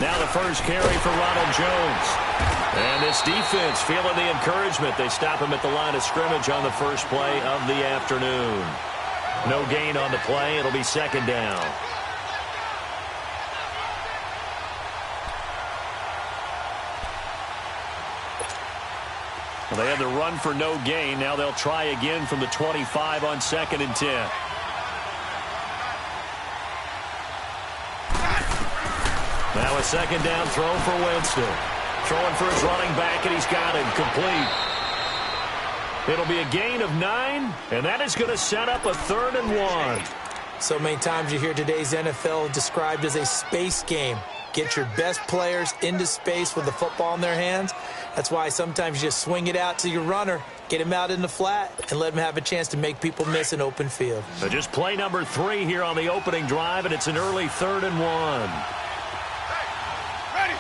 Now the first carry for Ronald Jones. And this defense feeling the encouragement. They stop him at the line of scrimmage on the first play of the afternoon. No gain on the play. It'll be second down. Well, they had the run for no gain. Now they'll try again from the 25 on 2nd and 10. Now a second down throw for Winston. Throwing for his running back, and he's got him complete. It'll be a gain of 9, and that is going to set up a 3rd and 1. So many times you hear today's NFL described as a space game. Get your best players into space with the football in their hands. That's why sometimes you just swing it out to your runner, get him out in the flat, and let him have a chance to make people miss an open field. So just play number 3 here on the opening drive, and it's an early 3rd and 1. Ready.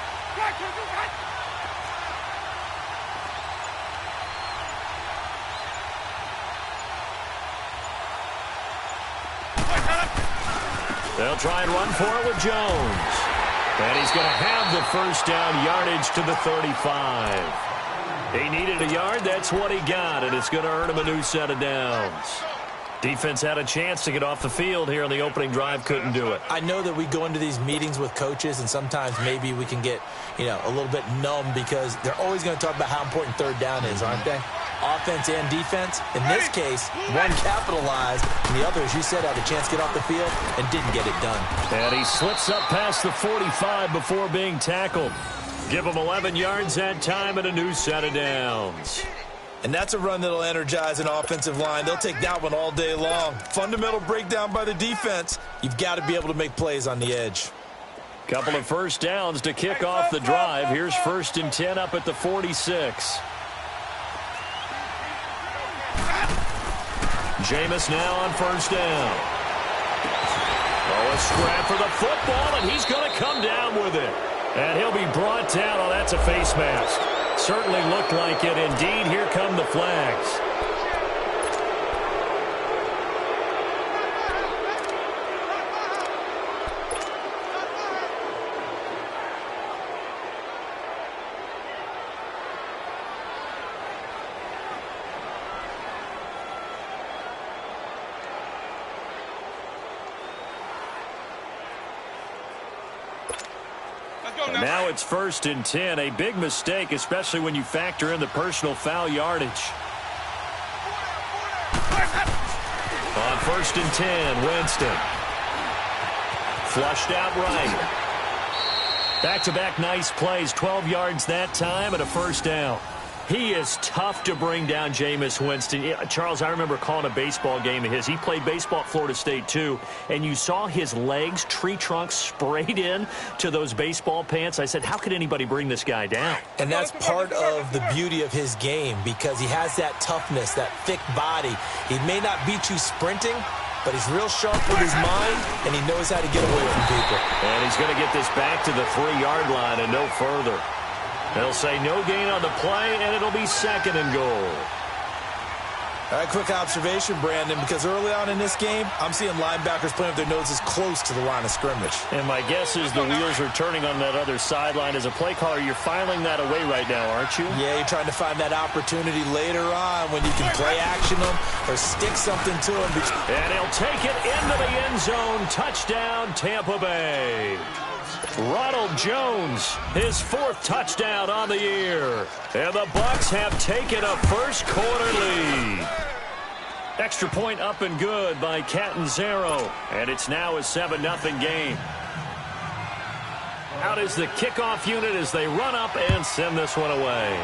They'll try and run for it with Jones. And he's going to have the first down yardage to the 35. He needed a yard. That's what he got, and it's going to earn him a new set of downs. Defense had a chance to get off the field here on the opening drive. Couldn't do it. I know that we go into these meetings with coaches, and sometimes maybe we can get, a little bit numb because they're always going to talk about how important 3rd down is, aren't they? Offense and defense. In this case, one capitalized, and the other, as you said, had a chance to get off the field and didn't get it done. And he slips up past the 45 before being tackled. Give him 11 yards that time and a new set of downs. And that's a run that'll energize an offensive line. They'll take that one all day long. Fundamental breakdown by the defense. You've got to be able to make plays on the edge. Couple of first downs to kick off the drive. Here's 1st and 10 up at the 46. Jameis now on 1st down. Oh, a scrap for the football, and he's going to come down with it. And he'll be brought down. Oh, that's a face mask. Certainly looked like it. Indeed, here come the flags. Now it's 1st and 10. A big mistake, especially when you factor in the personal foul yardage. On 1st and 10, Winston. Flushed out right. Back-to-back nice plays. 12 yards that time and a first down. He is tough to bring down, Jameis Winston. Charles, I remember calling a baseball game of his. He played baseball at Florida State, too, and you saw his legs, tree trunks sprayed in to those baseball pants. I said, how could anybody bring this guy down? And that's part of the beauty of his game because he has that toughness, that thick body. He may not beat you sprinting, but he's real sharp with his mind, and he knows how to get away from people. And he's going to get this back to the 3-yard line and no further. They'll say no gain on the play, and it'll be 2nd and goal. All right, quick observation, Brandon, because early on in this game, I'm seeing linebackers playing with their noses close to the line of scrimmage. And my guess is the wheels are turning on that other sideline. As a play caller, you're filing that away right now, aren't you? Yeah, you're trying to find that opportunity later on when you can play action them or stick something to them. And he'll take it into the end zone. Touchdown, Tampa Bay. Ronald Jones, his 4th touchdown on the year. And the Bucs have taken a first-quarter lead. Extra point up and good by Catanzaro. And it's now a 7-0 game. Out is the kickoff unit as they run up and send this one away.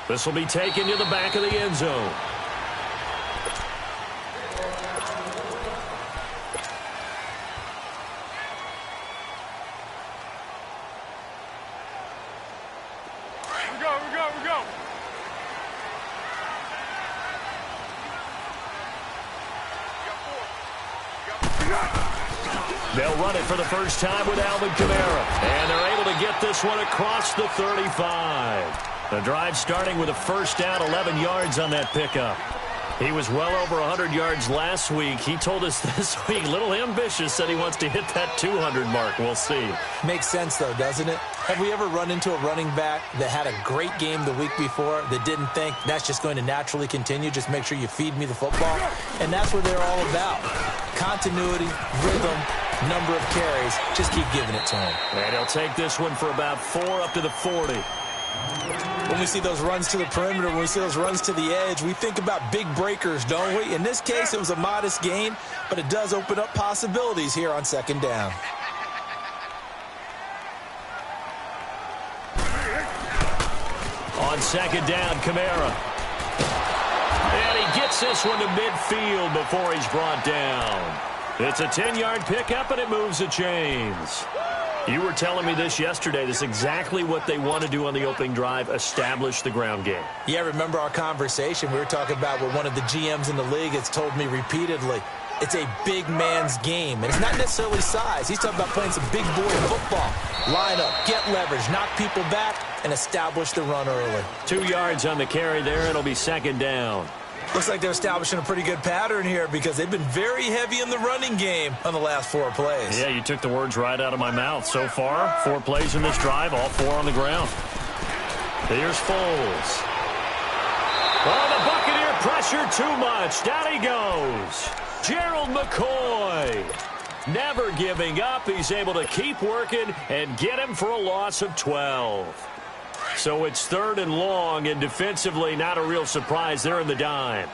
This will be taken to the back of the end zone. They'll run it for the first time with Alvin Kamara. And they're able to get this one across the 35. The drive starting with a first down, 11 yards on that pickup. He was well over 100 yards last week. He told us this week, a little ambitious, said he wants to hit that 200 mark. We'll see. Makes sense, though, doesn't it? Have we ever run into a running back that had a great game the week before that didn't think that's just going to naturally continue? Just make sure you feed me the football. And that's what they're all about. Continuity, rhythm, number of carries. Just keep giving it to him. And he'll take this one for about 4 up to the 40. When we see those runs to the perimeter, when we see those runs to the edge, we think about big breakers, don't we? In this case, it was a modest gain, but it does open up possibilities here on second down. On second down, Kamara. And he gets this one to midfield before he's brought down. It's a 10-yard pickup, and it moves the chains. You were telling me this yesterday. This is exactly what they want to do on the opening drive, establish the ground game. Yeah, remember our conversation. We were talking about what one of the GMs in the league has told me repeatedly. It's a big man's game, and it's not necessarily size. He's talking about playing some big boy football. Line up, get leverage, knock people back, and establish the run early. 2 yards on the carry there. It'll be second down. Looks like they're establishing a pretty good pattern here because they've been very heavy in the running game on the last 4 plays. Yeah, you took the words right out of my mouth. So far, 4 plays in this drive, all 4 on the ground. Here's Foles. Oh, the Buccaneer pressure too much. Down he goes. Gerald McCoy. Never giving up. He's able to keep working and get him for a loss of 12. So it's 3rd and long, and defensively, not a real surprise. They're in the dime.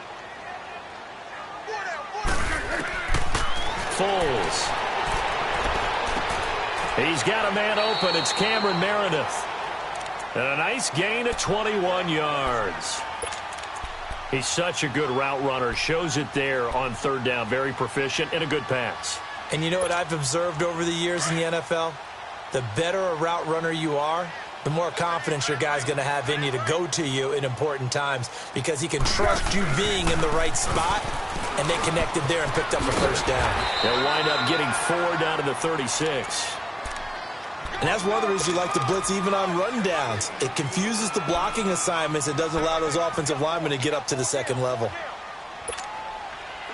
Foles. He's got a man open. It's Cameron Meredith. And a nice gain of 21 yards. He's such a good route runner. Shows it there on 3rd down. Very proficient and a good pass. And you know what I've observed over the years in the NFL? The better a route runner you are, the more confidence your guy's going to have in you to go to you in important times because he can trust you being in the right spot, and they connected there and picked up a 1st down. They'll wind up getting 4 down to the 36. And that's one of the reasons you like to blitz even on rundowns. It confuses the blocking assignments and doesn't allow those offensive linemen to get up to the 2nd level. Here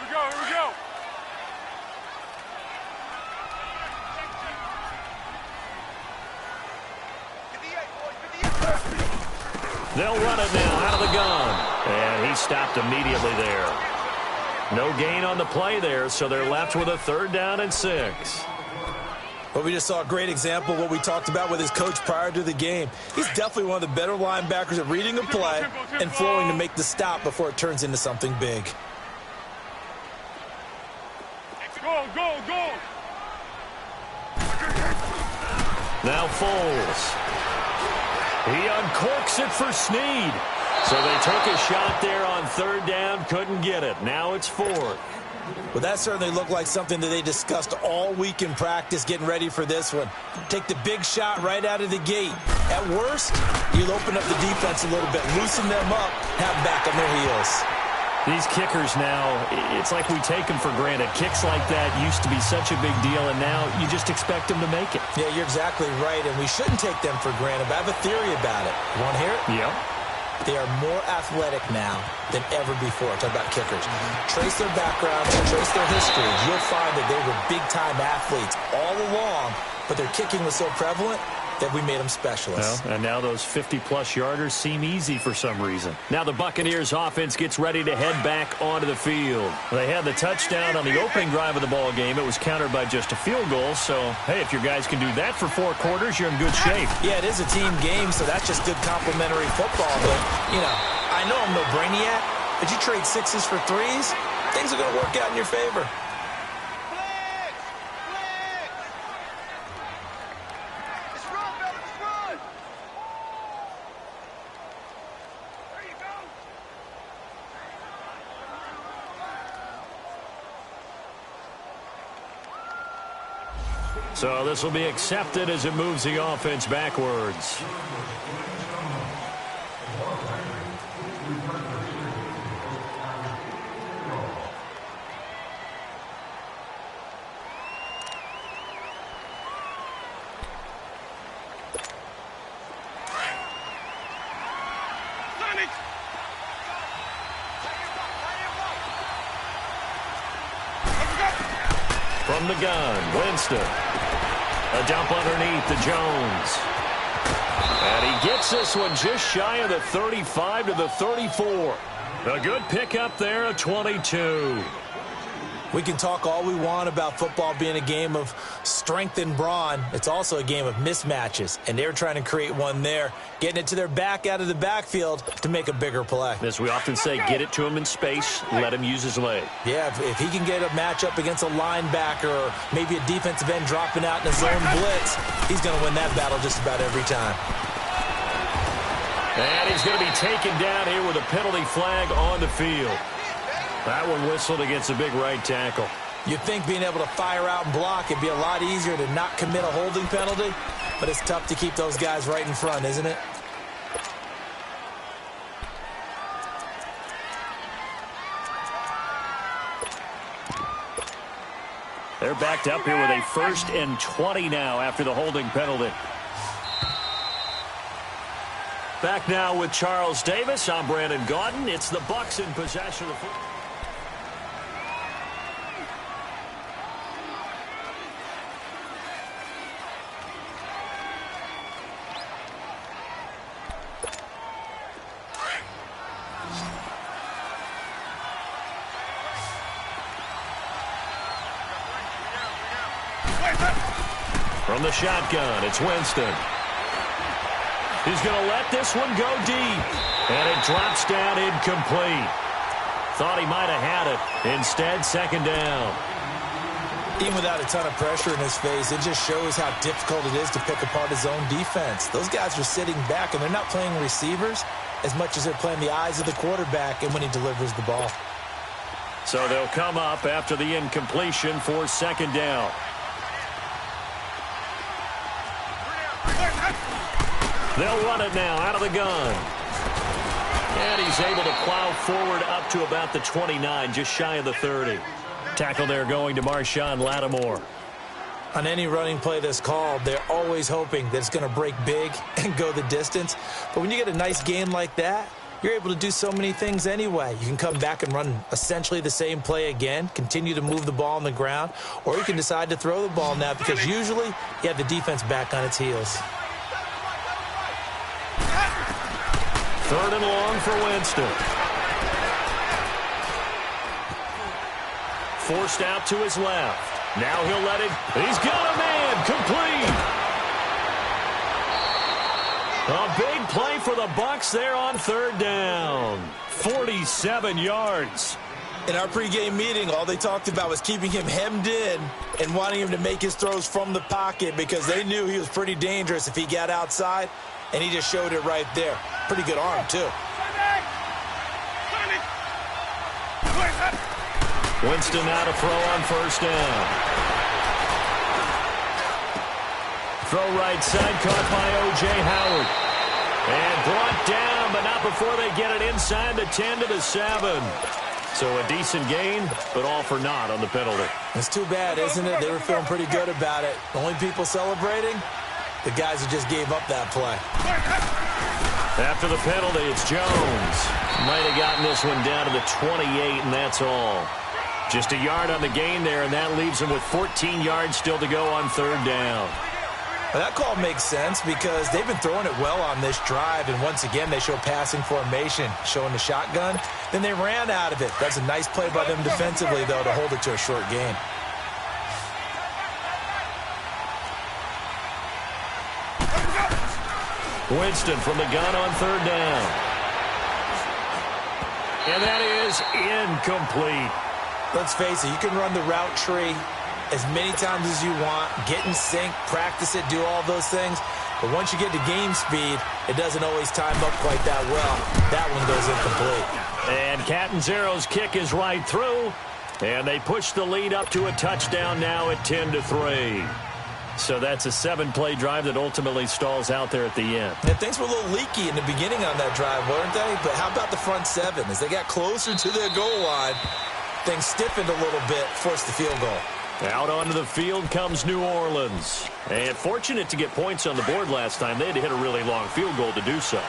we go. They'll run it now out of the gun. And he stopped immediately there. No gain on the play there, so they're left with a 3rd down and 6. But we just saw a great example of what we talked about with his coach prior to the game. He's definitely one of the better linebackers at reading a play and flowing to make the stop before it turns into something big. Go. Now Foles. He uncorks it for Snead. So they took a shot there on 3rd down, couldn't get it. Now it's 4th. Well, that certainly looked like something that they discussed all week in practice getting ready for this one. Take the big shot right out of the gate. At worst, you'll open up the defense a little bit, loosen them up, have them back on their heels. These kickers now, it's like we take them for granted. Kicks like that used to be such a big deal, and now you just expect them to make it. Yeah, you're exactly right, and we shouldn't take them for granted. But I have a theory about it. You want to hear it? Yep. They are more athletic now than ever before. Talk about kickers. Trace their backgrounds, trace their history. You'll find that they were big-time athletes all along, but their kicking was so prevalent that we made them specialists. Well, and now those 50-plus yarders seem easy for some reason. Now the Buccaneers offense gets ready to head back onto the field. They had the touchdown on the opening drive of the ball game. It was countered by just a field goal. So, hey, if your guys can do that for 4 quarters, you're in good shape. Yeah, it is a team game, so that's just good complementary football. But, you know, I know I'm no brainiac, but you trade 6s for 3s, things are going to work out in your favor. So this will be accepted as it moves the offense backwards. From the gun, Winston. A dump underneath to Jones. And he gets this one just shy of the 35 to the 34. A good pickup there at 22. We can talk all we want about football being a game of strength and brawn. It's also a game of mismatches, and they're trying to create one there, getting it to their back out of the backfield to make a bigger play. As we often say, get it to him in space, let him use his leg. Yeah, if he can get a matchup against a linebacker or maybe a defensive end dropping out in a zone blitz, he's going to win that battle just about every time. And he's going to be taken down here with a penalty flag on the field. That one whistled against a big right tackle. You'd think being able to fire out and block, it'd be a lot easier to not commit a holding penalty, but it's tough to keep those guys right in front, isn't it? They're backed up here with a 1st and 20 now after the holding penalty. Back now with Charles Davis. I'm Brandon Gaudin. It's the Bucs in possession of the football. From the shotgun, it's Winston. He's going to let this one go deep. And it drops down incomplete. Thought he might have had it. Instead, 2nd down. Even without a ton of pressure in his face, it just shows how difficult it is to pick apart his own defense. Those guys are sitting back, and they're not playing receivers as much as they're playing the eyes of the quarterback and when he delivers the ball. So they'll come up after the incompletion for 2nd down. They'll run it now out of the gun. And he's able to plow forward up to about the 29, just shy of the 30. Tackle there going to Marshawn Lattimore. On any running play that's called, they're always hoping that it's going to break big and go the distance. But when you get a nice gain like that, you're able to do so many things anyway. You can come back and run essentially the same play again, continue to move the ball on the ground, or you can decide to throw the ball now because usually you have the defense back on its heels. 3rd and long for Winston. Forced out to his left. Now he'll let it. He's got a man. Complete. A big play for the Bucs there on 3rd down. 47 yards. In our pregame meeting, all they talked about was keeping him hemmed in and wanting him to make his throws from the pocket because they knew he was pretty dangerous if he got outside, and he just showed it right there. Pretty good arm, too. Winston now to throw on 1st down. Throw right side, caught by O.J. Howard. And brought down, but not before they get it inside the 10 to the 7. So a decent gain, but all for naught on the penalty. It's too bad, isn't it? They were feeling pretty good about it. The only people celebrating, the guys who just gave up that play. After the penalty, it's Jones. Might have gotten this one down to the 28, and that's all. Just a yard on the gain there, and that leaves him with 14 yards still to go on 3rd down. Well, that call makes sense because they've been throwing it well on this drive, and once again they show passing formation, showing the shotgun. Then they ran out of it. That's a nice play by them defensively, though, to hold it to a short gain. Winston from the gun on 3rd down. And that is incomplete. Let's face it, you can run the route tree as many times as you want, get in sync, practice it, do all those things. But once you get to game speed, it doesn't always time up quite that well. That one goes incomplete. And Catanzaro's kick is right through. And they push the lead up to a touchdown now at 10-3. So that's a 7-play drive that ultimately stalls out there at the end. And things were a little leaky in the beginning on that drive, weren't they? But how about the front 7? As they got closer to their goal line, things stiffened a little bit, forced the field goal. Out onto the field comes New Orleans. And fortunate to get points on the board last time. They had to hit a really long field goal to do so.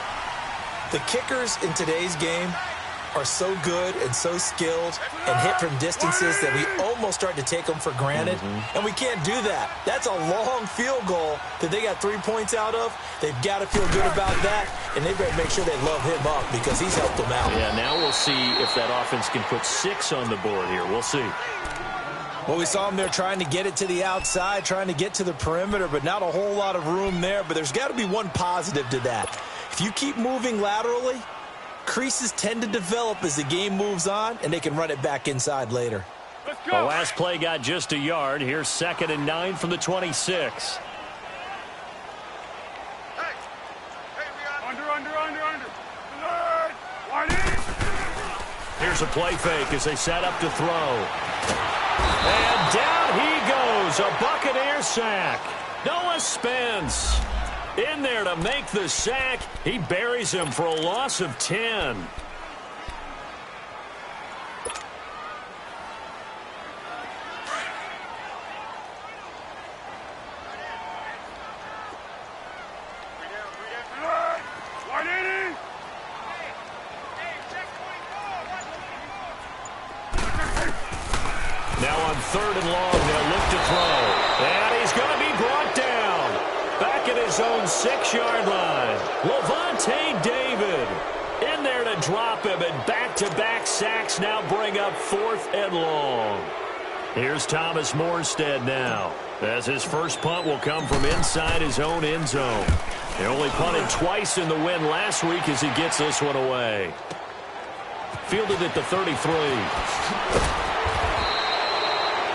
The kickers in today's game are so good and so skilled and hit from distances that we almost start to take them for granted, and we can't do that. That's a long field goal that they got 3 points out of. They've got to feel good about that, and they better make sure they love him up because he's helped them out. Yeah, now we'll see if that offense can put 6 on the board here. We'll see. Well, we saw him there trying to get it to the outside, trying to get to the perimeter, but not a whole lot of room there. But there's got to be one positive to that. If you keep moving laterally, creases tend to develop as the game moves on, and they can run it back inside later. Let's go. The last play got just a yard. Here's 2nd and 9 from the 26. Under. Wide in. Here's a play fake as they set up to throw. And down he goes. A Buccaneer sack. Noah Spence in there to make the sack. He buries him for a loss of 10. Wide in. Now on 3rd and long, they'll look to throw. And he's going to be brought down. Back at his own 6-yard line. Levante David in there to drop him. And back-to-back sacks now bring up 4th and long. Here's Thomas Morstead now, as his first punt will come from inside his own end zone. He only punted twice in the win last week as he gets this one away. Fielded at the 33.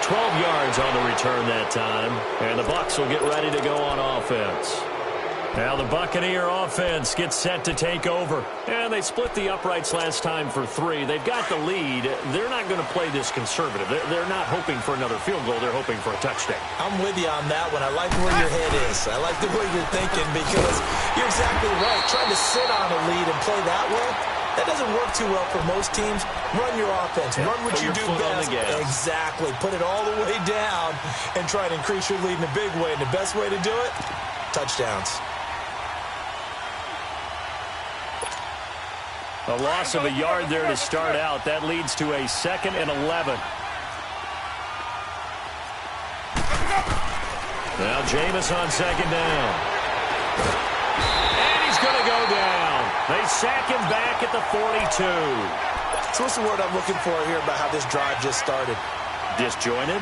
12 yards on the return that time, and the Bucs will get ready to go on offense. Now the Buccaneer offense gets set to take over, and they split the uprights last time for 3. They've got the lead. They're not going to play this conservative. They're not hoping for another field goal. They're hoping for a touchdown. I'm with you on that one. I like where your head is. I like the way you're thinking because you're exactly right. Trying to sit on a lead and play that way, that doesn't work too well for most teams. Run your offense. Run what you do best. Exactly. Put it all the way down and try to increase your lead in a big way. And the best way to do it, touchdowns. A loss of a yard there to start out. That leads to a 2nd and 11. Now Jameis on 2nd down. And he's going to go down. They sack him back at the 42. So what's the word I'm looking for here about how this drive just started? Disjointed?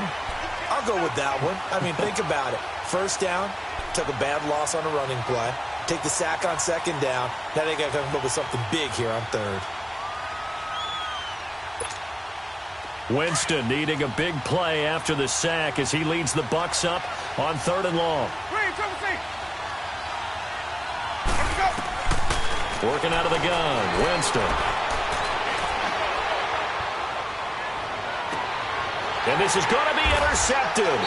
I'll go with that one. I mean, think about it. First down, took a bad loss on a running play. Take the sack on 2nd down. Now they got to come up with something big here on 3rd. Winston needing a big play after the sack as he leads the Bucs up on 3rd and long. Working out of the gun, Winston. And this is going to be intercepted.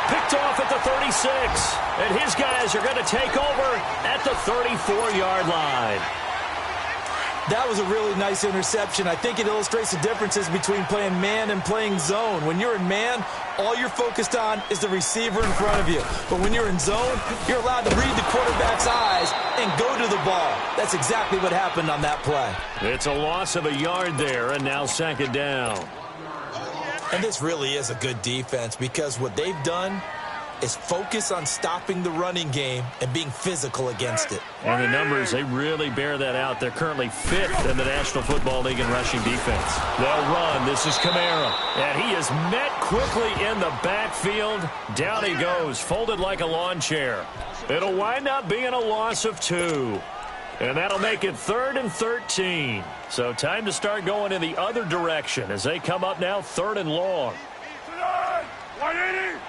Picked off at the 36. And his guys are going to take over at the 34-yard line. That was a really nice interception. I think it illustrates the differences between playing man and playing zone. When you're in man, all you're focused on is the receiver in front of you. But when you're in zone, you're allowed to read the quarterback's eyes and go to the ball. That's exactly what happened on that play. It's a loss of a yard there, and now 2nd down. And this really is a good defense because what they've done is focus on stopping the running game and being physical against it. And the numbers, they really bear that out. They're currently 5th in the National Football League in rushing defense. They'll run. This is Kamara. And he is met quickly in the backfield. Down he goes, folded like a lawn chair. It'll wind up being a loss of 2. And that'll make it 3rd and 13. So time to start going in the other direction as they come up now 3rd and long. 180.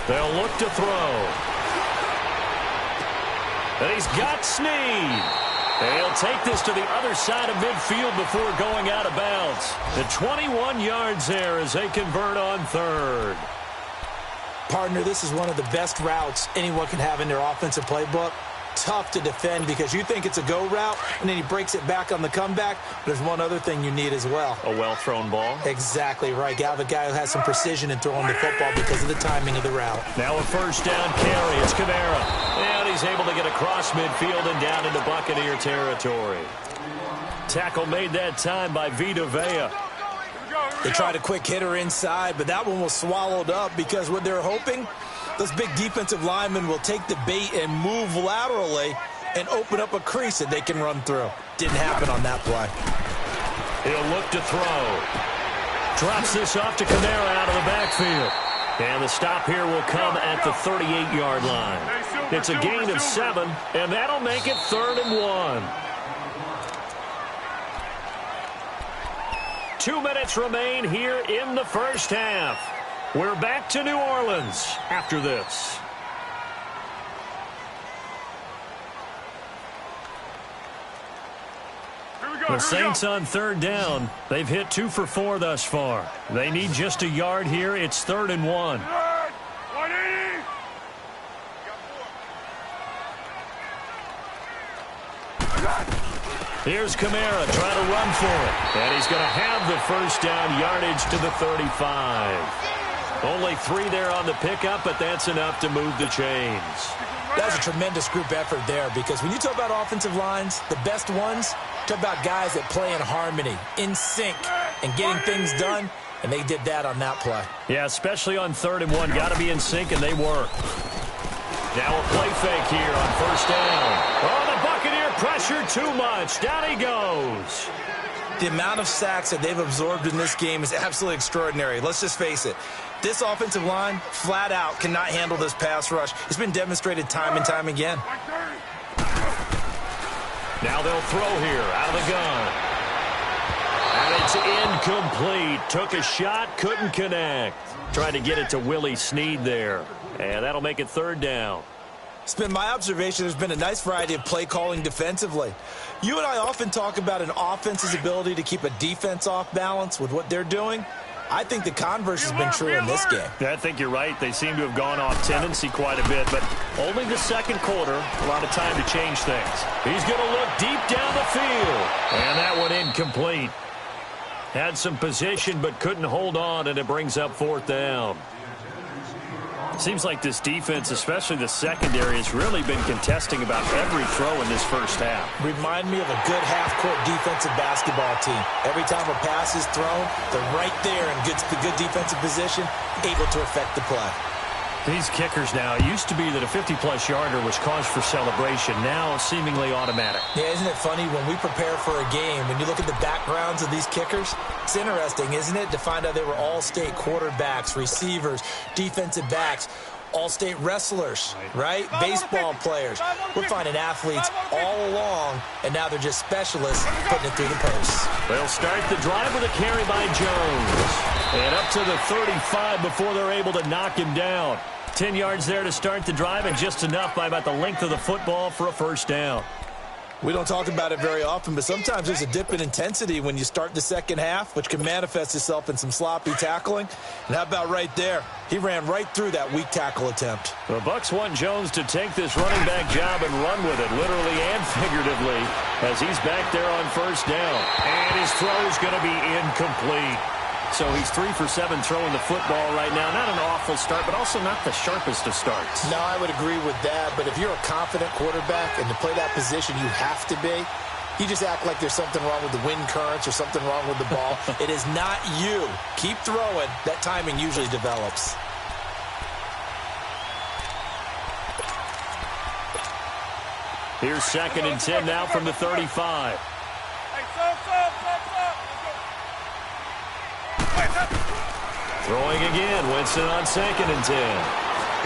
They'll look to throw. And he's got Snead. And he'll take this to the other side of midfield before going out of bounds. The 21 yards there as they convert on 3rd. Partner, this is one of the best routes anyone can have in their offensive playbook. tough to defend because you think it's a go route, and then he breaks it back on the comeback. There's one other thing you need as well. A well-thrown ball. Exactly right. You have a guy who has some precision in throwing the football because of the timing of the route. Now a first down carry. It's Kamara. And he's able to get across midfield and down into Buccaneer territory. Tackle made that time by Vita Vea. They tried a quick hitter inside, but that one was swallowed up because what they're hoping, those big defensive linemen will take the bait and move laterally and open up a crease that they can run through. Didn't happen on that play. He'll look to throw. Drops this off to Kamara out of the backfield. And the stop here will come at the 38-yard line. It's a gain of 7, and that'll make it 3rd and 1. 2 minutes remain here in the first half. We're back to New Orleans after this. The Saints on 3rd down. They've hit 2 for 4 thus far. They need just a yard here. It's 3rd and 1. 180. Here's Kamara trying to run for it. And he's going to have the first down, yardage to the 35. Only 3 there on the pickup, but that's enough to move the chains. That's a tremendous group effort there because when you talk about offensive lines, the best ones, talk about guys that play in harmony, in sync, and getting things done, and they did that on that play. Yeah, especially on 3rd and 1. Got to be in sync, and they work. Now a play fake here on first down. Oh, the Buccaneer pressure too much. Down he goes. The amount of sacks that they've absorbed in this game is absolutely extraordinary. Let's just face it. This offensive line, flat out, cannot handle this pass rush. It's been demonstrated time and time again. Now they'll throw here out of the gun. And it's incomplete. Took a shot, couldn't connect. Tried to get it to Willie Snead there. And that'll make it 3rd down. It's been my observation there's been a nice variety of play calling defensively. You and I often talk about an offense's ability to keep a defense off balance with what they're doing. I think the converse has been true in this game. I think you're right. They seem to have gone off tendency quite a bit, but only the second quarter, a lot of time to change things. He's going to look deep down the field, and that one incomplete. Had some position, but couldn't hold on, and it brings up 4th down. Seems like this defense, especially the secondary, has really been contesting about every throw in this first half. Remind me of a good half-court defensive basketball team. Every time a pass is thrown, they're right there in good defensive position, able to affect the play. These kickers now, it used to be that a 50-plus yarder was cause for celebration. Now seemingly automatic. Yeah, isn't it funny when we prepare for a game, when you look at the backgrounds of these kickers, it's interesting, isn't it, to find out they were all-state quarterbacks, receivers, defensive backs, all-state wrestlers, right? Baseball players. We're finding athletes all along, and now they're just specialists putting it through the posts. They'll start the drive with a carry by Jones. And up to the 35 before they're able to knock him down. 10 yards there to start the drive, and just enough by about the length of the football for a first down. We don't talk about it very often, but sometimes there's a dip in intensity when you start the second half, which can manifest itself in some sloppy tackling. And how about right there? He ran right through that weak tackle attempt. The Bucs want Jones to take this running back job and run with it, literally and figuratively, as he's back there on first down. And his throw is going to be incomplete. So he's 3 for 7 throwing the football right now. Not an awful start, but also not the sharpest of starts. No, I would agree with that. But if you're a confident quarterback and to play that position, you have to be. You just act like there's something wrong with the wind currents or something wrong with the ball. It is not you. Keep throwing. That timing usually develops. Here's 2nd and 10 now from the 35. Throwing again, Winston on 2nd and 10.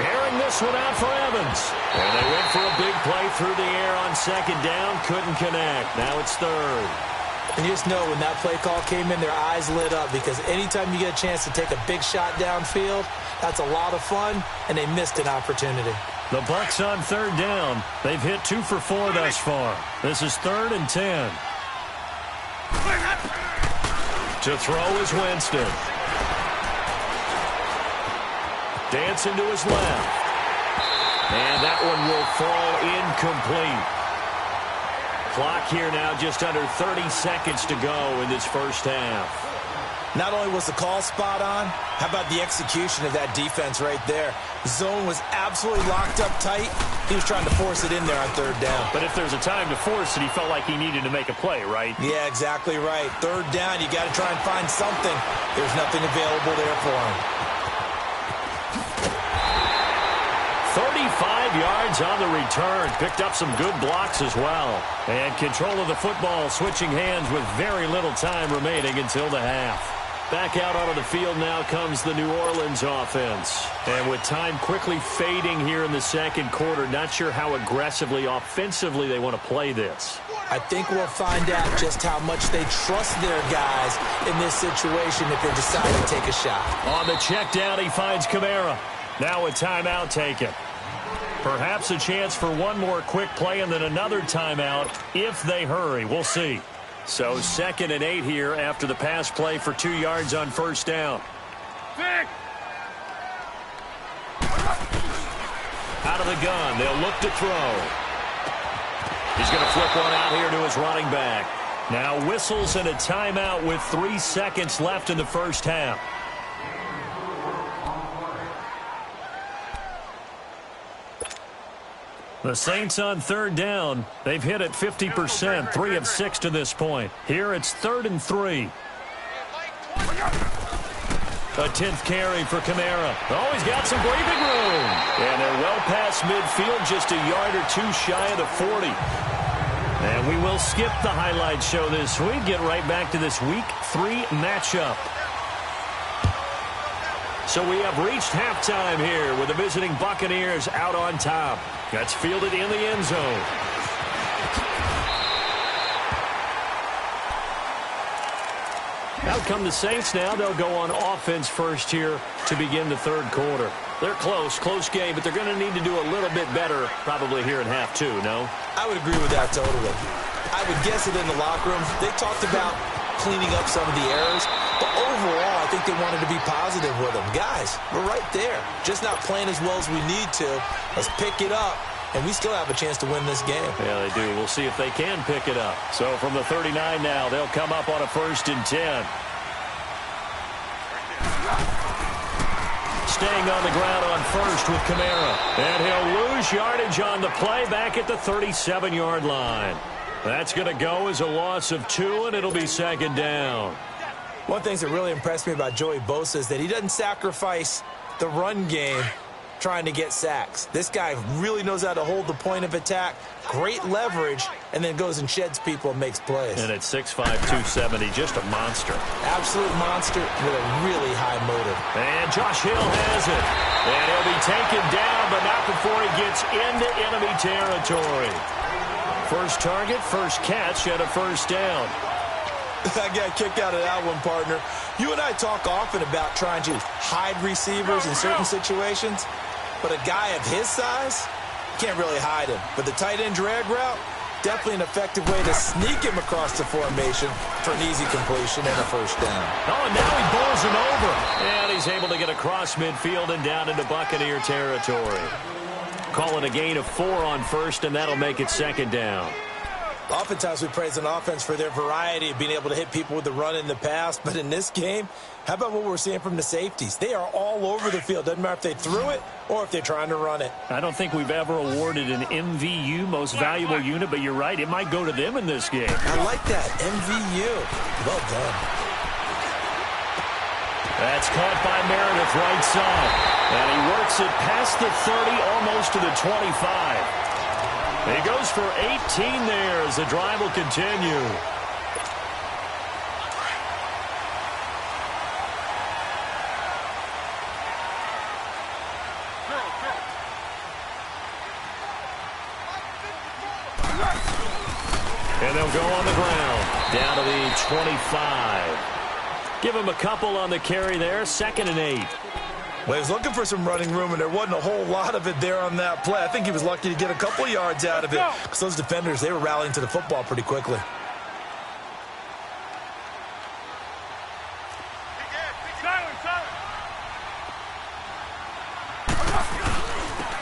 Airing this one out for Evans. And they went for a big play through the air on 2nd down. Couldn't connect. Now it's 3rd. And you just know when that play call came in, their eyes lit up because anytime you get a chance to take a big shot downfield, that's a lot of fun, and they missed an opportunity. The Bucs on 3rd down. They've hit 2 for 4 thus far. This is 3rd and 10. To throw is Winston. Dancing to his left. And that one will fall incomplete. Clock here now just under 30 seconds to go in this first half. Not only was the call spot on, how about the execution of that defense right there? Zone was absolutely locked up tight. He was trying to force it in there on third down. But if there's a time to force it, he felt like he needed to make a play, right? Yeah, exactly right. Third down, you got to try and find something. There's nothing available there for him. 35 yards on the return. Picked up some good blocks as well. And control of the football switching hands with very little time remaining until the half. Back out onto the field now comes the New Orleans offense. And with time quickly fading here in the second quarter, not sure how aggressively, offensively they want to play this. I think we'll find out just how much they trust their guys in this situation if they decide to take a shot. On the check down, he finds Kamara. Now a timeout taken. Perhaps a chance for one more quick play and then another timeout if they hurry. We'll see. So 2nd and 8 here after the pass play for 2 yards on first down. Out of the gun. They'll look to throw. He's going to flip one out here to his running back. Now whistles and a timeout with 3 seconds left in the first half. The Saints on third down. They've hit it 50%, 3 of 6 to this point. Here it's 3rd and 3. A 10th carry for Kamara. Oh, he's got some breathing room. And they're well past midfield, just a yard or two shy of the 40. And we will skip the highlight show this week. Get right back to this Week 3 matchup. So we have reached halftime here with the visiting Buccaneers out on top. That's fielded in the end zone. Out come the Saints now. They'll go on offense first here to begin the third quarter. They're close game, but they're going to need to do a little bit better probably here in half two, no? I would agree with that totally. I would guess it in the locker room. They talked about cleaning up some of the errors, but overall, I think they wanted to be positive with them. Guys, we're right there. Just not playing as well as we need to. Let's pick it up, and we still have a chance to win this game. Yeah, they do. We'll see if they can pick it up. So from the 39 now, they'll come up on a 1st and 10. Staying on the ground on first with Kamara. And he'll lose yardage on the play back at the 37-yard line. That's going to go as a loss of 2, and it'll be 2nd down. One thing that really impressed me about Joey Bosa is that he doesn't sacrifice the run game trying to get sacks. This guy really knows how to hold the point of attack, great leverage, and then goes and sheds people and makes plays. And at 6'5", 270, just a monster. Absolute monster with a really high motor. And Josh Hill has it. And he'll be taken down, but not before he gets into enemy territory. First target, first catch, and a 1st down. I got a kick out of that one, partner. You and I talk often about trying to hide receivers in certain situations, but a guy of his size, can't really hide him. But the tight end drag route, definitely an effective way to sneak him across the formation for an easy completion and a 1st down. Oh, and now he bowls him over. And he's able to get across midfield and down into Buccaneer territory. Call it a gain of 4 on first, and that'll make it 2nd down. Oftentimes we praise an offense for their variety of being able to hit people with the run in the pass, but in this game, how about what we're seeing from the safeties? They are all over the field. Doesn't matter if they threw it or if they're trying to run it. I don't think we've ever awarded an MVU, most valuable unit, but you're right, it might go to them in this game. I like that, MVU. Well done. That's caught by Meredith right side. And he works it past the 30, almost to the 25. He goes for 18 there as the drive will continue. And they'll go on the ground, down to the 25. Give him a couple on the carry there, 2nd and 8. Well, he was looking for some running room, and there wasn't a whole lot of it there on that play. I think he was lucky to get a couple yards out of it because those defenders, they were rallying to the football pretty quickly.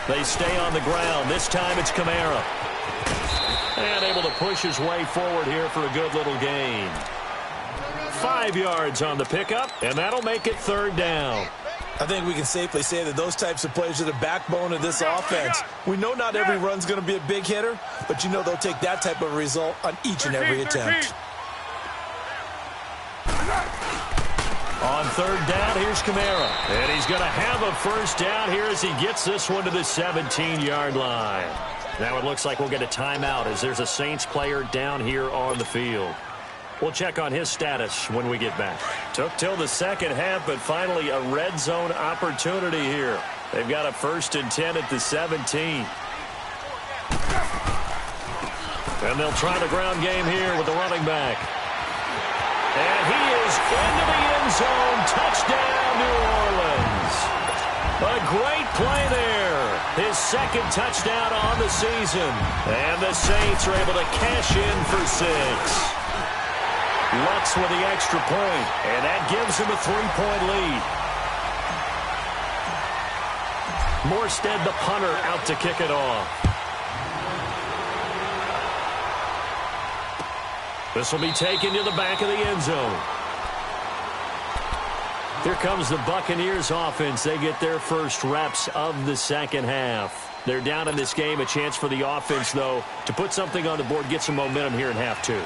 They stay on the ground. This time it's Kamara. And able to push his way forward here for a good little gain. 5 yards on the pickup, and that'll make it 3rd down. I think we can safely say that those types of plays are the backbone of this offense. We know not every run's going to be a big hitter, but you know they'll take that type of result on each and every attempt. On 3rd down, here's Kamara. And he's going to have a 1st down here as he gets this one to the 17-yard line. Now it looks like we'll get a timeout as there's a Saints player down here on the field. We'll check on his status when we get back. Took till the 2nd half, but finally a red zone opportunity here. They've got a 1st and 10 at the 17. And they'll try the ground game here with the running back. And he is into the end zone. Touchdown, New Orleans. A great play there. His 2nd touchdown on the season. And the Saints are able to cash in for 6. Lutz with the extra point, and that gives him a 3-point lead. Morstead, the punter, out to kick it off. This will be taken to the back of the end zone. Here comes the Buccaneers offense. They get their first reps of the 2nd half. They're down in this game. A chance for the offense, though, to put something on the board, get some momentum here in half 2.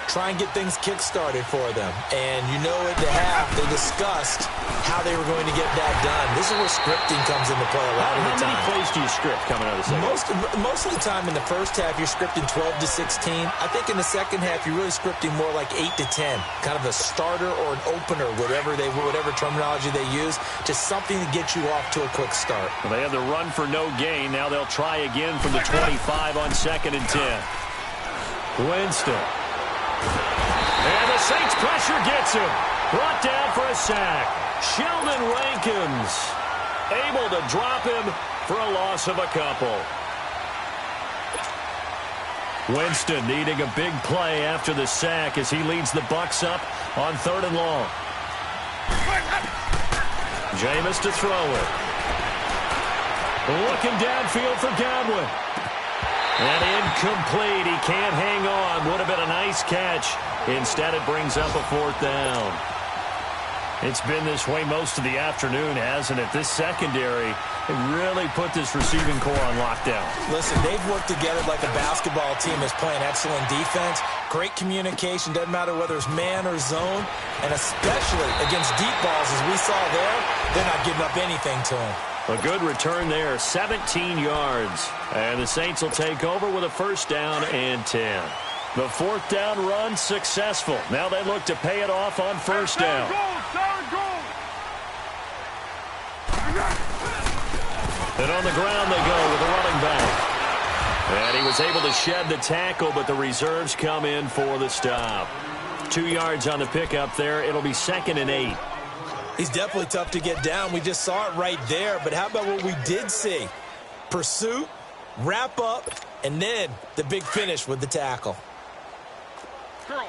Try and get things kick-started for them. And you know at the half, they discussed how they were going to get that done. This is where scripting comes into play a lot of the time. How many plays do you script coming out of the second? Most of the time in the first half, you're scripting 12 to 16. I think in the second half, you're really scripting more like 8 to 10. Kind of a starter or an opener, whatever terminology they use, just something to get you off to a quick start. Well, they had the run for no gain. Now they'll try again from the 25 on 2nd and 10. Winston. And the Saints pressure gets him. Brought down for a sack. Sheldon Rankins able to drop him for a loss of a couple. Winston needing a big play after the sack as he leads the Bucs up on 3rd and long. Jameis to throw it. Looking downfield for Godwin. And incomplete. He can't hang on. Would have been a nice catch. Instead, it brings up a 4th down. It's been this way most of the afternoon, hasn't it? This secondary really put this receiving core on lockdown. Listen, they've worked together like a basketball team that's playing excellent defense. Great communication. Doesn't matter whether it's man or zone. And especially against deep balls, as we saw there, they're not giving up anything to them. A good return there, 17 yards. And the Saints will take over with a 1st down and 10. The 4th down run successful. Now they look to pay it off on 1st down. And on the ground they go with the running back. And he was able to shed the tackle, but the reserves come in for the stop. 2 yards on the pickup there. It'll be 2nd and 8. He's definitely tough to get down. We just saw it right there. But how about what we did see? Pursuit, wrap up, and then the big finish with the tackle. Curl.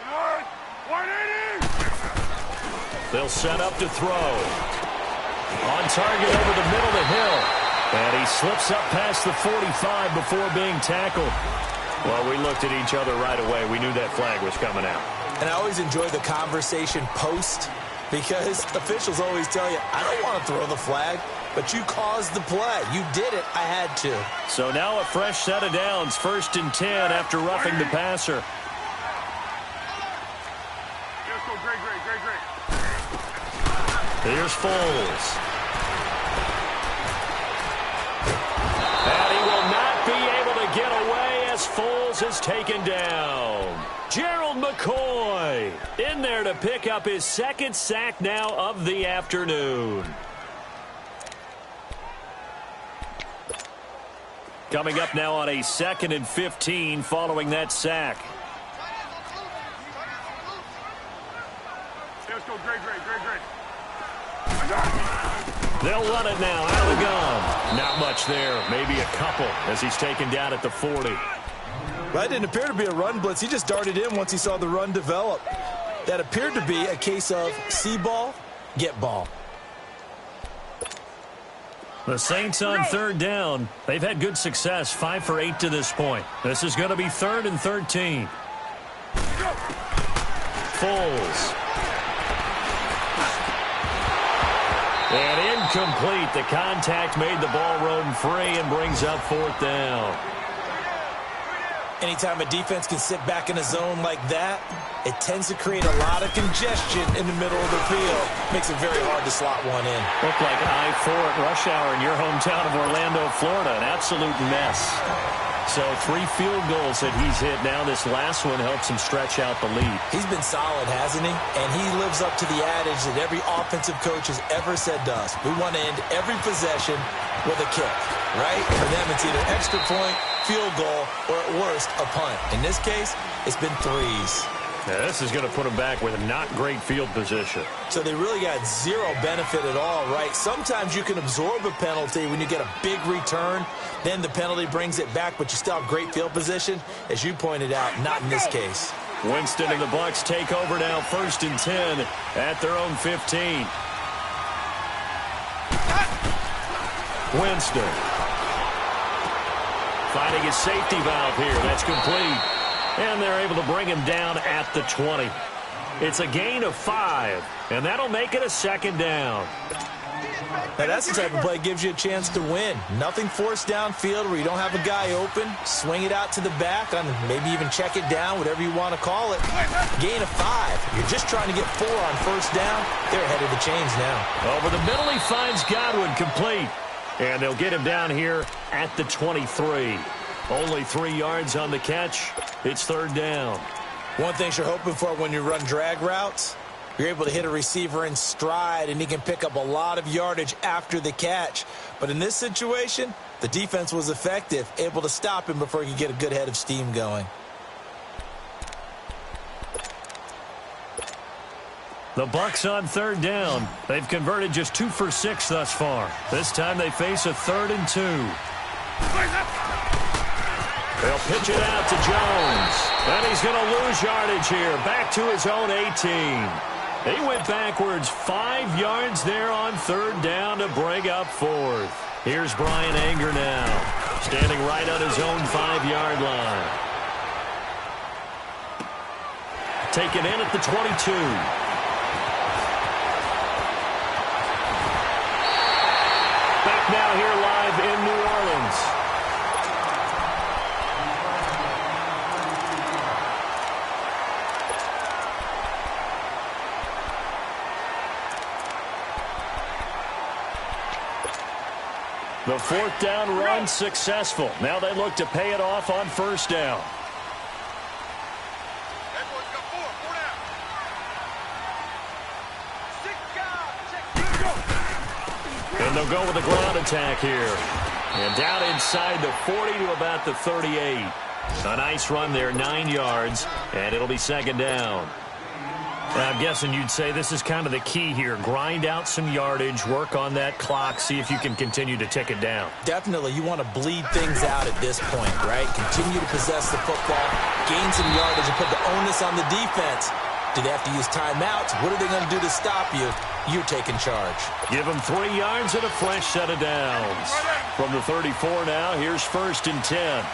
Good. 180. They'll set up to throw. On target over the middle of the hill. And he slips up past the 45 before being tackled. Well, we looked at each other right away. We knew that flag was coming out. And I always enjoy the conversation post because officials always tell you, I don't want to throw the flag, but you caused the play. You did it. I had to. So now a fresh set of downs. 1st and 10 after roughing the passer. Let's go. Great. Here's Foles. And he will not be able to get away as Foles is taken down. Gerald McCoy in there to pick up his 2nd sack now of the afternoon. Coming up now on a 2nd and 15 following that sack. Let's go. Great. They'll run it now out of the gun. Not much there. Maybe a couple as he's taken down at the 40. That didn't appear to be a run blitz. He just darted in once he saw the run develop. That appeared to be a case of see ball, get ball. The Saints on third down. They've had good success, 5 for 8 to this point. This is going to be 3rd and 13. Foles. And incomplete. The contact made the ball roam free and brings up 4th down. Anytime a defense can sit back in a zone like that, it tends to create a lot of congestion in the middle of the field. Makes it very hard to slot one in. Looked like I-4 at rush hour in your hometown of Orlando, Florida. An absolute mess. So 3 field goals that he's hit now. This last one helps him stretch out the lead. He's been solid, hasn't he? And he lives up to the adage that every offensive coach has ever said to us. We want to end every possession with a kick, right? For them, it's either extra point, field goal, or at worst, a punt. In this case, it's been 3s. Now, this is going to put him back with a not great field position. So they really got zero benefit at all, right? Sometimes you can absorb a penalty when you get a big return. Then the penalty brings it back, but you still have great field position. As you pointed out, not in this case. Winston and the Bucs take over now, 1st and 10 at their own 15. Winston. Finding his safety valve here. That's complete. And they're able to bring him down at the 20. It's a gain of 5, and that'll make it a 2nd down. Now, that's the type of play that gives you a chance to win. Nothing forced downfield where you don't have a guy open. Swing it out to the back, and maybe even check it down, whatever you want to call it. Gain of 5. You're just trying to get 4 on 1st down. They're ahead of the chains now. Over the middle, he finds Godwin complete. And they'll get him down here at the 23. Only 3 yards on the catch. It's 3rd down. One thing you're hoping for when you run drag routes, you're able to hit a receiver in stride, and he can pick up a lot of yardage after the catch. But in this situation, the defense was effective, able to stop him before he could get a good head of steam going. The Bucs on 3rd down. They've converted just 2 for 6 thus far. This time they face a 3rd and 2. They'll pitch it out to Jones. And he's going to lose yardage here. Back to his own 18. He went backwards 5 yards there on 3rd down to bring up 4th. Here's Brian Anger now, standing right on his own 5-yard line. Taken in at the 22. Back now here live in New Orleans. The 4th down run successful. Now they look to pay it off on 1st down. And they'll go with a ground attack here. And down inside the 40 to about the 38. A nice run there, 9 yards, and it'll be 2nd down. I'm guessing you'd say this is kind of the key here. Grind out some yardage, work on that clock, see if you can continue to tick it down. Definitely, you want to bleed things out at this point, right? Continue to possess the football, gain some yardage, and put the onus on the defense. Do they have to use timeouts? What are they going to do to stop you? You're taking charge. Give them 3 yards and a fresh set of downs. From the 34 now, here's 1st and 10.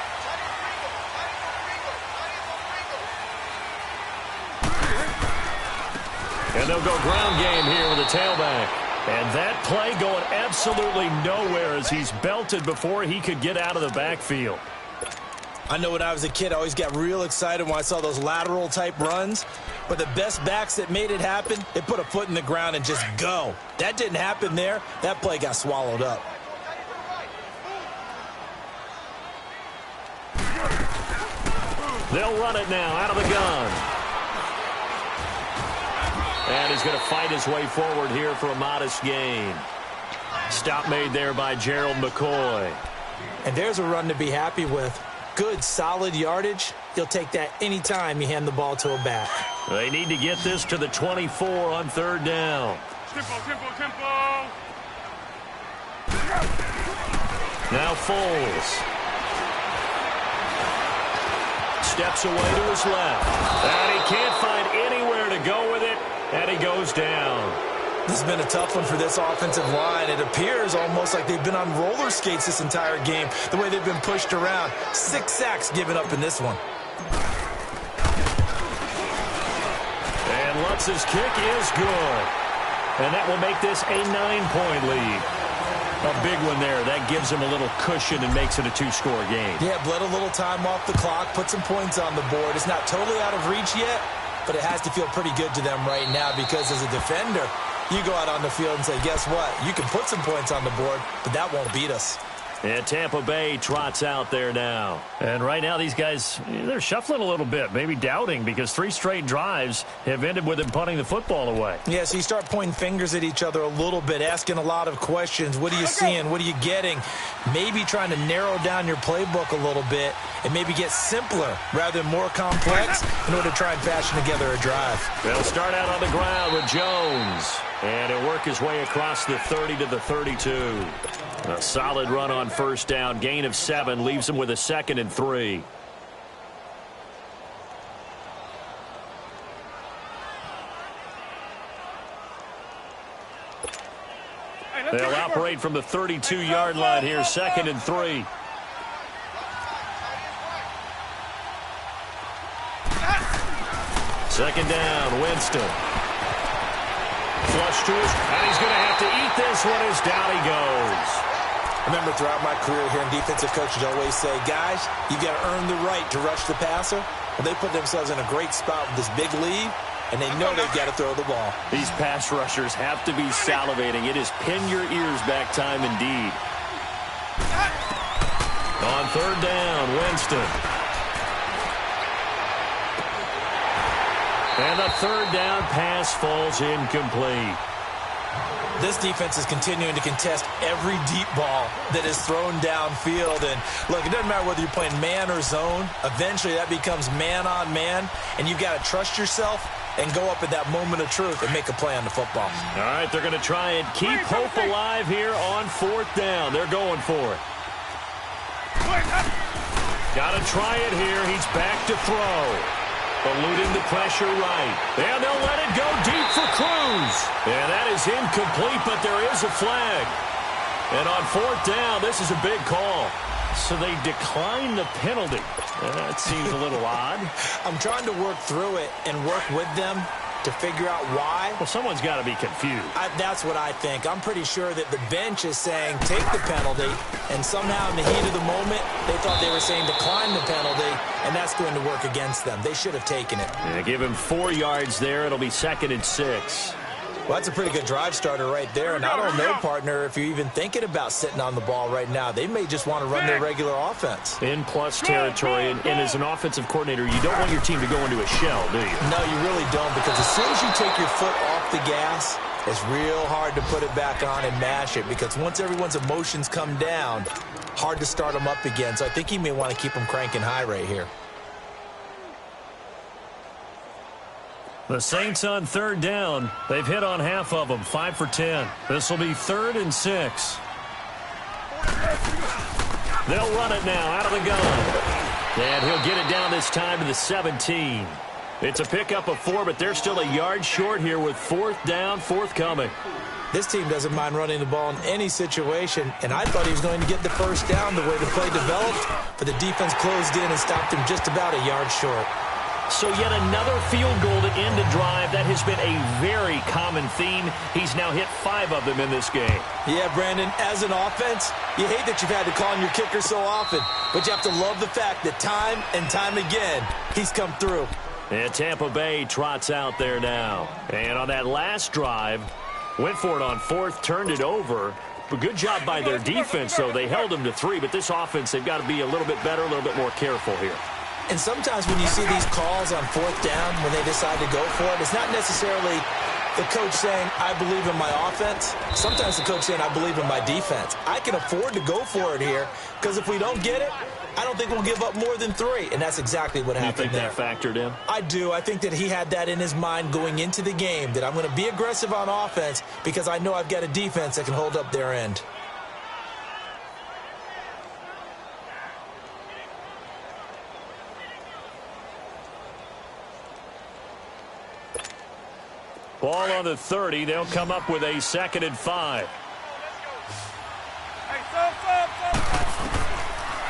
And they'll go ground game here with a tailback. And that play going absolutely nowhere as he's belted before he could get out of the backfield. I know when I was a kid, I always got real excited when I saw those lateral-type runs. But the best backs that made it happen, they put a foot in the ground and just go. That didn't happen there. That play got swallowed up. They'll run it now out of the gun. And he's going to fight his way forward here for a modest gain. Stop made there by Gerald McCoy. And there's a run to be happy with. Good, solid yardage. You'll take that anytime you hand the ball to a back. They need to get this to the 24 on 3rd down. Tempo. Now Foles. Steps away to his left. And he can't find anywhere to go with it. And he goes down. This has been a tough one for this offensive line. It appears almost like they've been on roller skates this entire game, the way they've been pushed around. 6 sacks given up in this one. And Lutz's kick is good. And that will make this a 9-point lead. A big one there. That gives him a little cushion and makes it a 2-score game. Yeah, bled a little time off the clock, put some points on the board. It's not totally out of reach yet, but it has to feel pretty good to them right now because as a defender, you go out on the field and say, guess what? You can put some points on the board, but that won't beat us. And Tampa Bay trots out there now. And right now these guys, they're shuffling a little bit, maybe doubting because 3 straight drives have ended with them punting the football away. Yeah, so you start pointing fingers at each other a little bit, asking a lot of questions. What are you seeing? What are you getting? Maybe trying to narrow down your playbook a little bit and maybe get simpler rather than more complex in order to try and fashion together a drive. They'll start out on the ground with Jones. And he'll work his way across the 30 to the 32. A solid run on first down. Gain of 7 leaves him with a 2nd and 3. They'll operate from the 32-yard line here. 2nd and 3. Second down, Winston. Flush to his, and he's going to have to eat this one as down he goes. I remember throughout my career hearing defensive coaches always say, guys, you've got to earn the right to rush the passer. Well, they put themselves in a great spot with this big lead, and they know they've got to throw the ball. These pass rushers have to be salivating. It is pin your ears back time indeed. On third down, Winston. And the third down pass falls incomplete. This defense is continuing to contest every deep ball that is thrown downfield. And, look, it doesn't matter whether you're playing man or zone. Eventually, that becomes man-on-man, and you've got to trust yourself and go up at that moment of truth and make a play on the football. All right, they're going to try and keep hope alive here on fourth down. They're going for it. Got to try it here. He's back to throw. Eluding the pressure right. And they'll let it go deep for Cruz. And that is incomplete, but there is a flag. And on fourth down, this is a big call. So they decline the penalty. That seems a little odd. I'm trying to work through it and work with them to figure out why. Well, someone's got to be confused. That's what I think. I'm pretty sure that the bench is saying take the penalty, and somehow in the heat of the moment, they thought they were saying decline the penalty, and that's going to work against them. They should have taken it. Yeah, give him 4 yards there. It'll be 2nd and 6. Well, that's a pretty good drive starter right there, and I don't know, partner, if you're even thinking about sitting on the ball right now. They may just want to run their regular offense. In plus territory, and as an offensive coordinator, you don't want your team to go into a shell, do you? No, you really don't, because as soon as you take your foot off the gas, it's real hard to put it back on and mash it, because once everyone's emotions come down, hard to start them up again. So I think you may want to keep them cranking high right here. The Saints on third down. They've hit on half of them, 5 for 10. This will be 3rd and 6. They'll run it now out of the gun. And he'll get it down this time to the 17. It's a pickup of 4, but they're still a yard short here with fourth down, forthcoming. This team doesn't mind running the ball in any situation, and I thought he was going to get the first down the way the play developed, but the defense closed in and stopped him just about a yard short. So yet another field goal to end a drive. That has been a very common theme. He's now hit 5 of them in this game. Yeah, Brandon, as an offense, you hate that you've had to call on your kicker so often, but you have to love the fact that time and time again, he's come through. And Tampa Bay trots out there now. And on that last drive, went for it on 4th, turned it over. But good job by their defense, though. They held them to 3, but this offense, they've got to be a little bit better, a little bit more careful here. And sometimes when you see these calls on fourth down, when they decide to go for it, it's not necessarily the coach saying, I believe in my offense. Sometimes the coach saying, I believe in my defense. I can afford to go for it here, because if we don't get it, I don't think we'll give up more than 3. And that's exactly what happened there. You think that factored in? I do. I think that he had that in his mind going into the game, that I'm going to be aggressive on offense because I know I've got a defense that can hold up their end. Ball on the 30. They'll come up with a 2nd and 5.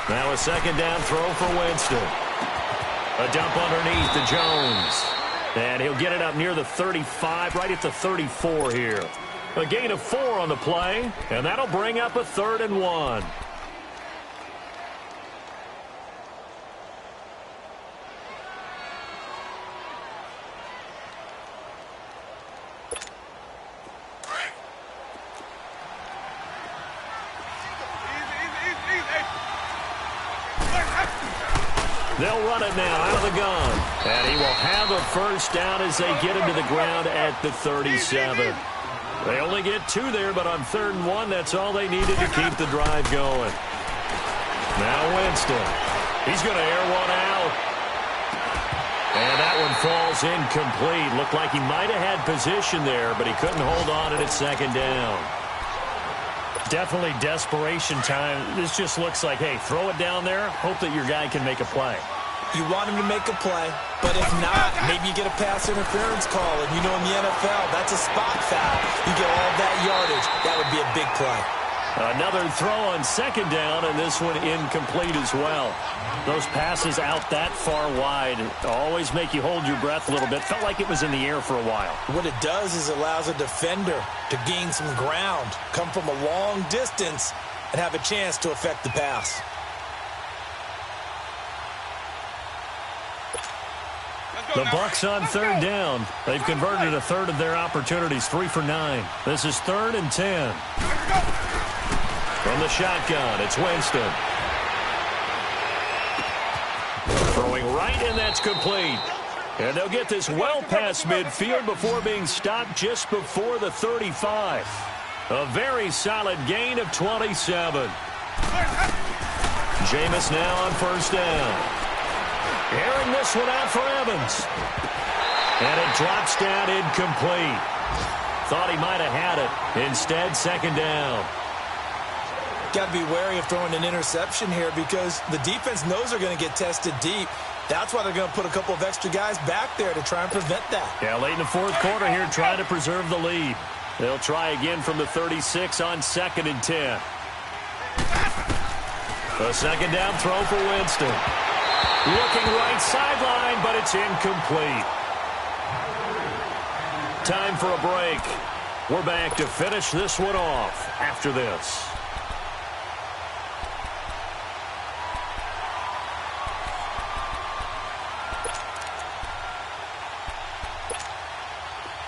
Now a 2nd down throw for Winston. A dump underneath to Jones. And he'll get it up near the 35, right at the 34 here. A gain of 4 on the play, and that'll bring up a 3rd and 1. They'll run it now out of the gun. And he will have a 1st down as they get him to the ground at the 37. They only get 2 there, but on 3rd and 1, that's all they needed to keep the drive going. Now Winston. He's going to air one out. And that one falls incomplete. Looked like he might have had position there, but he couldn't hold on at 2nd down. Definitely desperation time. This just looks like, hey, throw it down there, hope that your guy can make a play. You want him to make a play, but if not, maybe you get a pass interference call. And you know in the NFL, that's a spot foul. You get all that yardage. That would be a big play. Another throw on 2nd down, and this one incomplete as well. Those passes out that far wide always make you hold your breath a little bit. Felt like it was in the air for a while. What it does is allows a defender to gain some ground, come from a long distance, and have a chance to affect the pass. The Bucs on 3rd down. They've converted a 1/3 of their opportunities, 3 for 9. This is 3rd and 10. From the shotgun, it's Winston. Throwing right, and that's complete. And they'll get this well past midfield before being stopped just before the 35. A very solid gain of 27. Jameis now on 1st down. Airing this one out for Evans. And it drops down incomplete. Thought he might have had it. Instead, 2nd down. Got to be wary of throwing an interception here because the defense knows they're going to get tested deep. That's why they're going to put a couple of extra guys back there to try and prevent that. Yeah, late in the 4th quarter here, trying to preserve the lead. They'll try again from the 36 on 2nd and 10. A 2nd down throw for Winston. Looking right sideline, but it's incomplete. Time for a break. We're back to finish this one off after this.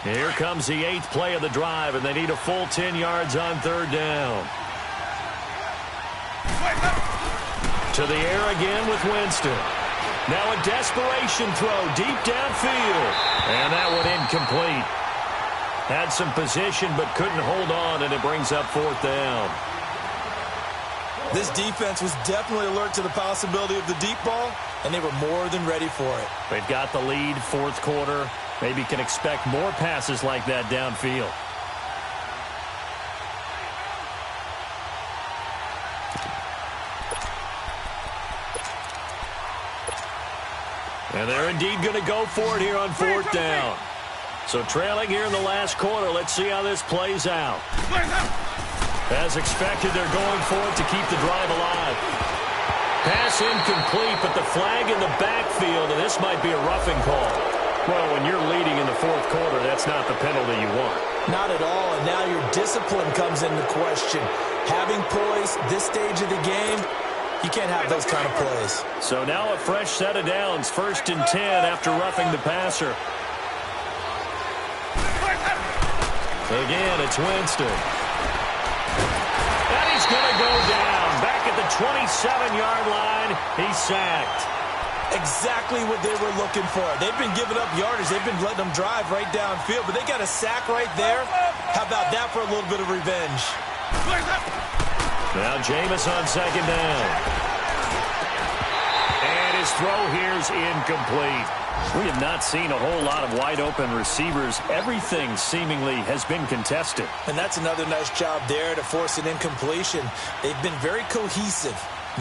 Here comes the 8th play of the drive, and they need a full 10 yards on 3rd down. To the air again with Winston. Now a desperation throw deep downfield. And that one incomplete. Had some position but couldn't hold on, and it brings up 4th down. This defense was definitely alert to the possibility of the deep ball, and they were more than ready for it. They've got the lead, 4th quarter. Maybe can expect more passes like that downfield. And they're indeed going to go for it here on 4th down. So trailing here in the last quarter, let's see how this plays out. As expected, they're going for it to keep the drive alive. Pass incomplete, but the flag in the backfield, and this might be a roughing call. Well, when you're leading in the 4th quarter, that's not the penalty you want. Not at all, and now your discipline comes into question. Having poise this stage of the game, you can't have those kind of plays. So now a fresh set of downs, 1st and 10 after roughing the passer. Again, it's Winston. And he's going to go down. Back at the 27-yard line, he's sacked. Exactly what they were looking for. They've been giving up yardage. They've been letting them drive right downfield, but they got a sack right there. How about that for a little bit of revenge? Now Jameis on 2nd down. And his throw here's incomplete. We have not seen a whole lot of wide-open receivers. Everything seemingly has been contested. And that's another nice job there to force an incompletion. They've been very cohesive,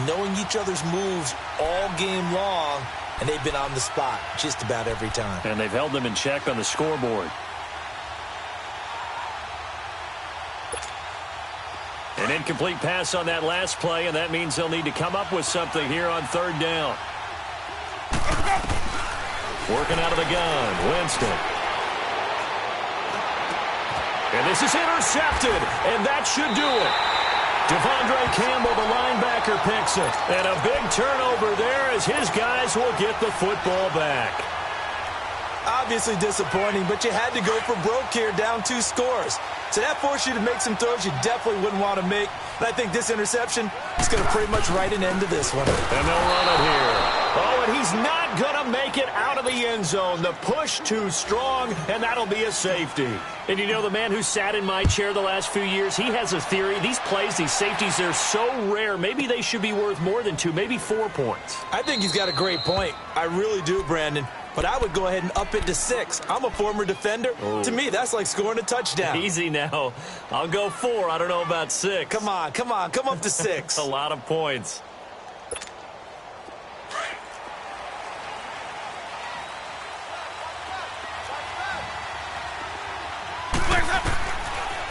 knowing each other's moves all game long, and they've been on the spot just about every time. And they've held them in check on the scoreboard. incomplete pass on that last play, and that means they'll need to come up with something here on third down. Working out of the gun, Winston. And this is intercepted, and that should do it. Devondre Campbell, the linebacker, picks it. And a big turnover there as his guys will get the football back. Obviously disappointing, but you had to go for broke here, down 2 scores. So that forced you to make some throws you definitely wouldn't want to make. And I think this interception is going to pretty much write an end to this one. And they'll run it here. Oh, and he's not going to make it out of the end zone. The push too strong, and that'll be a safety. And you know, the man who sat in my chair the last few years, he has a theory. These plays, these safeties, they're so rare. Maybe they should be worth more than 2, maybe 4 points. I think he's got a great point. I really do, Brandon. But I would go ahead and up it to 6. I'm a former defender. Oh. To me, that's like scoring a touchdown. Easy now. I'll go 4. I don't know about 6. Come on. Come up to 6. A lot of points.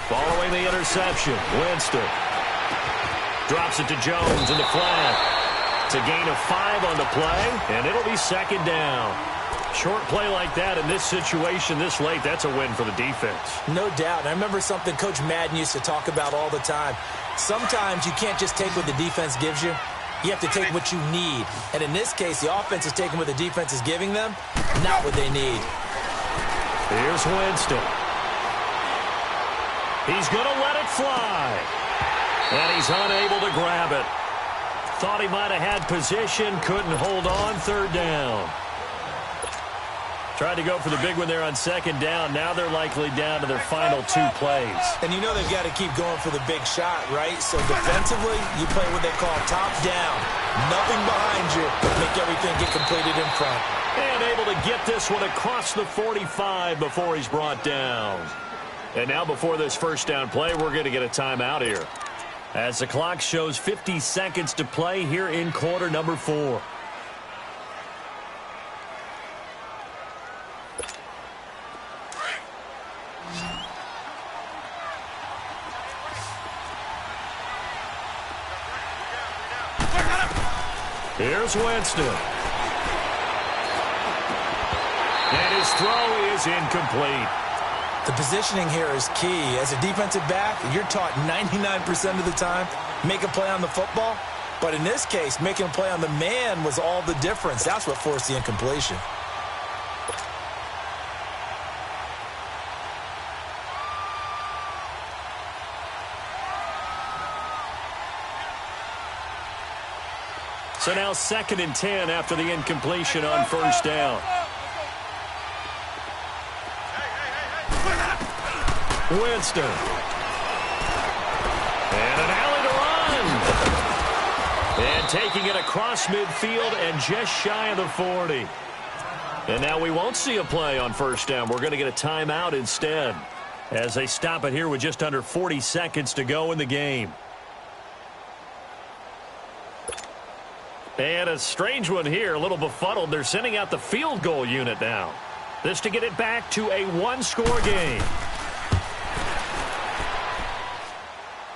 Following the interception, Winston drops it to Jones in the flat. It's a gain of 5 on the play, and it'll be second down. Short play like that in this situation this late, that's a win for the defense. No doubt. And I remember something Coach Madden used to talk about all the time. Sometimes you can't just take what the defense gives you. You have to take what you need. And in this case, the offense is taking what the defense is giving them, not what they need. Here's Winston. He's going to let it fly. And he's unable to grab it. Thought he might have had position, couldn't hold on, third down. Tried to go for the big one there on second down. Now they're likely down to their final 2 plays. And you know they've got to keep going for the big shot, right? So defensively, you play what they call top down. Nothing behind you, but make everything get completed in front. And able to get this one across the 45 before he's brought down. And now before this first down play, we're going to get a timeout here. As the clock shows 50 seconds to play here in quarter number 4. Here's Winston. And his throw is incomplete. The positioning here is key. As a defensive back, you're taught 99% of the time, make a play on the football. But in this case, making a play on the man was all the difference. That's what forced the incompletion. So now 2nd and 10 after the incompletion on first down. Winston. And an alley to run. And taking it across midfield and just shy of the 40. And now we won't see a play on first down. We're going to get a timeout instead as they stop it here with just under 40 seconds to go in the game. And a strange one here, a little befuddled. They're sending out the field goal unit now. This to get it back to a 1-score game.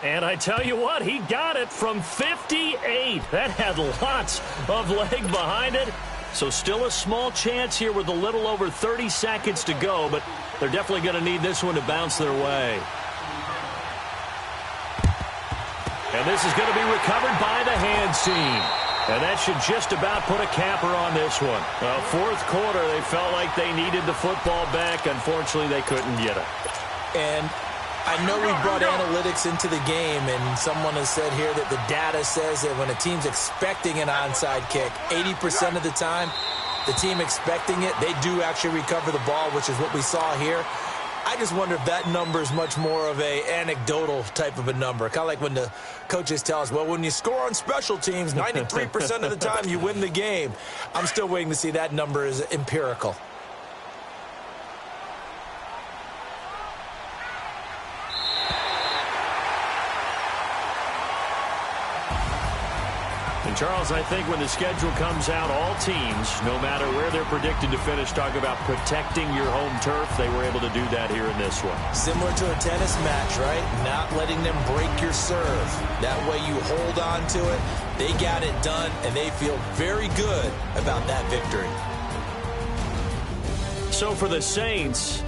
And I tell you what, he got it from 58. That had lots of leg behind it. So still a small chance here with a little over 30 seconds to go, but they're definitely going to need this one to bounce their way. And this is going to be recovered by the hands team. And that should just about put a capper on this one. Well, fourth quarter, they felt like they needed the football back. Unfortunately, they couldn't get it. And I know we brought analytics into the game, and someone has said here that the data says that when a team's expecting an onside kick, 80% of the time, the team expecting it, they do actually recover the ball, which is what we saw here. I just wonder if that number is much more of a anecdotal type of a number. Kind of like when the coaches tell us, well, when you score on special teams, 93% of the time you win the game. I'm still waiting to see that number is empirical. And, Charles, I think when the schedule comes out, all teams, no matter where they're predicted to finish, talk about protecting your home turf. They were able to do that here in this one. Similar to a tennis match, right? Not letting them break your serve. That way you hold on to it. They got it done, and they feel very good about that victory. So for the Saints,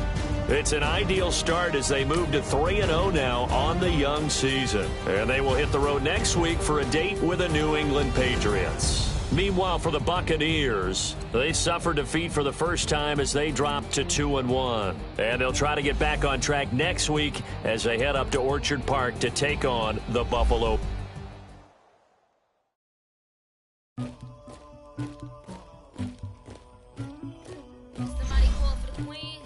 it's an ideal start as they move to 3-0 now on the young season. And they will hit the road next week for a date with the New England Patriots. Meanwhile, for the Buccaneers, they suffered defeat for the first time as they dropped to 2-1. And they'll try to get back on track next week as they head up to Orchard Park to take on the Buffalo. Somebody call for the queen.